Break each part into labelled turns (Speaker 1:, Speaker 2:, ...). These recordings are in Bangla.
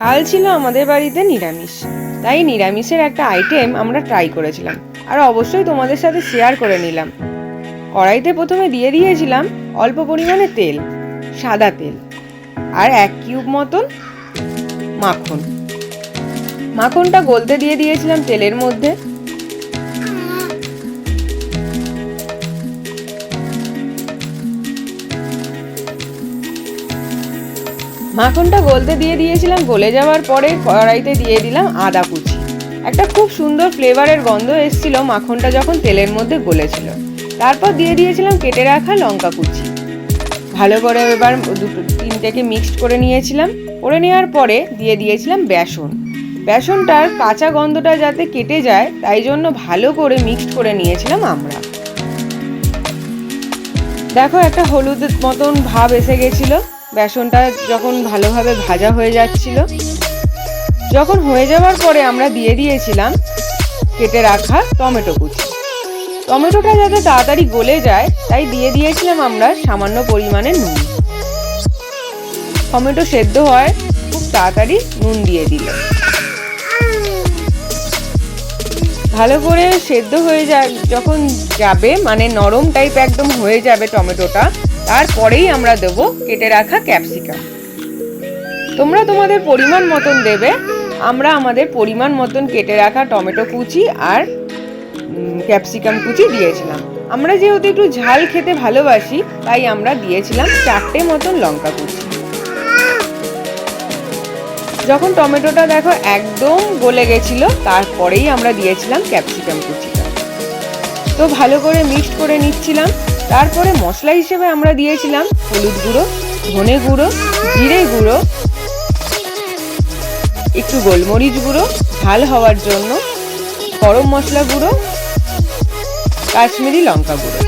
Speaker 1: কাল ছিল আমাদের বাড়িতে নিরামিষ, তাই নিরামিষের একটা আইটেম আমরা ট্রাই করেছিলাম আর অবশ্যই তোমাদের সাথে শেয়ার করে নিলাম। কড়াইতে প্রথমে দিয়ে দিয়েছিলাম অল্প পরিমাণে তেল, সাদা তেল, আর 1 কিউব মতন মাখন। মাখনটা গলতে দিয়ে দিয়েছিলাম তেলের মধ্যে। মাখনটা গলতে দিয়ে দিয়েছিলাম, গলে যাওয়ার পরে কড়াইতে দিয়ে দিলাম আদা কুচি। একটা খুব সুন্দর ফ্লেভারের গন্ধ এসেছিল মাখনটা যখন তেলের মধ্যে গলেছিল। তারপর দিয়ে দিয়েছিলাম কেটে রাখা লঙ্কা কুচি। ভালো করে এবার তিনটেকে মিক্সড করে নিয়েছিলাম। করে নেওয়ার পরে দিয়ে দিয়েছিলাম বেসন। বেসনটার কাঁচা গন্ধটা যাতে কেটে যায় তাই জন্য ভালো করে মিক্সড করে নিয়েছিলাম আমরা। দেখো একটা হলুদ মতন ভাব এসে গেছিল বেসনটা যখন ভালোভাবে ভাজা হয়ে যাচ্ছিল। যখন হয়ে যাওয়ার পরে আমরা দিয়ে দিয়েছিলাম কেটে রাখা টমেটো কুচি। টমেটোটা যাতে তাড়াতাড়ি গলে যায় তাই দিয়ে দিয়েছিলাম আমরা সামান্য পরিমাণে নুন। টমেটো সেদ্ধ হয় খুব তাড়াতাড়ি নুন দিয়ে দিলে। ভালো করে সেদ্ধ হয়ে যায় যখন যাবে, মানে নরম টাইপ একদম হয়ে যাবে টমেটোটা, তারপরেই আমরা দেব কেটে রাখা ক্যাপসিকাম। তোমরা তোমাদের পরিমাণ মতন দেবে। আমরা আমাদের পরিমাণ মতন কেটে রাখা টমেটো কুচি আর ক্যাপসিকাম কুচি দিয়েছিলাম। আমরা যেহেতু একটু ঝাল খেতে ভালোবাসি তাই আমরা দিয়েছিলাম 4টে মতন লঙ্কা কুচি। যখন টমেটোটা দেখো একদম গলে গেছিল তারপরেই আমরা দিয়েছিলাম ক্যাপসিকাম কুচিটা। তো ভালো করে মিক্সড করে নিচ্ছিলাম। তারপরে মশলা হিসেবে আমরা দিয়েছিলাম হলুদ গুঁড়ো, ধনে গুঁড়ো, জিরে গুঁড়ো, একটু গোলমরিচ গুঁড়ো ঝাল হওয়ার জন্য, গরম মশলা গুঁড়ো, কাশ্মীরি লঙ্কা গুঁড়ো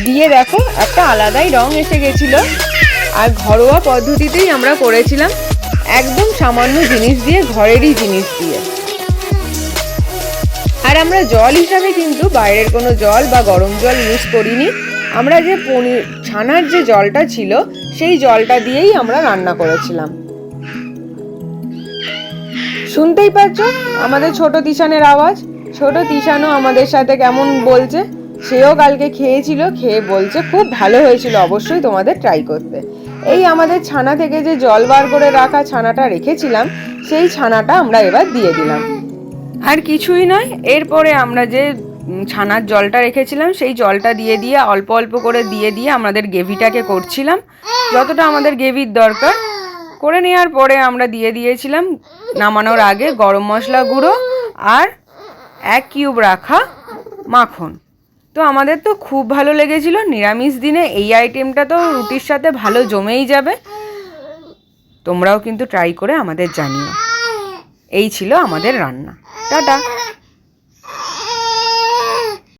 Speaker 1: দিয়ে দেখো একটা আলাদাই রং এসে গেছিল। আর ঘরোয়া পদ্ধতিতেই আমরা করেছিলাম, একদম সামান্য জিনিস দিয়ে, ঘরেরই জিনিস দিয়ে। আর আমরা জল হিসাবে কিন্তু বাইরের কোনো জল বা গরম জল ইউজ করিনি। আমরা যে ছানার যে জলটা ছিল সেই জলটা দিয়েই আমরা রান্না করেছিলাম। শুনতেই পাচ্ছ আমাদের ছোট তিশানের আওয়াজ। ছোট তিশানও আমাদের সাথে কেমন বলছে। সেও কালকে খেয়েছিল, খেয়ে বলছে খুব ভালো হয়েছিল, অবশ্যই তোমাদের ট্রাই করতে। এই আমাদের ছানা থেকে যে জল বার করে রাখা ছানাটা রেখেছিলাম সেই ছানাটা আমরা এবার দিয়ে দিলাম। আর কিছুই নয়, এরপরে আমরা যে ছানার জলটা রেখেছিলাম সেই জলটা দিয়ে দিয়ে অল্প অল্প করে দিয়ে দিয়ে আমাদের গ্রেভিটাকে করছিলাম যতটা আমাদের গ্রেভির দরকার। করে নেওয়ার পরে আমরা দিয়ে দিয়েছিলাম নামানোর আগে গরম মশলা গুঁড়ো আর 1 কিউব রাখা মাখন। তো আমাদের তো খুব ভালো লেগেছিল। নিরামিষ দিনে এই আইটেমটা তো রুটির সাথে ভালো জমেই যাবে। তোমরাও কিন্তু ট্রাই করে আমাদের জানিও। এই ছিল আমাদের রান্না। টাটা।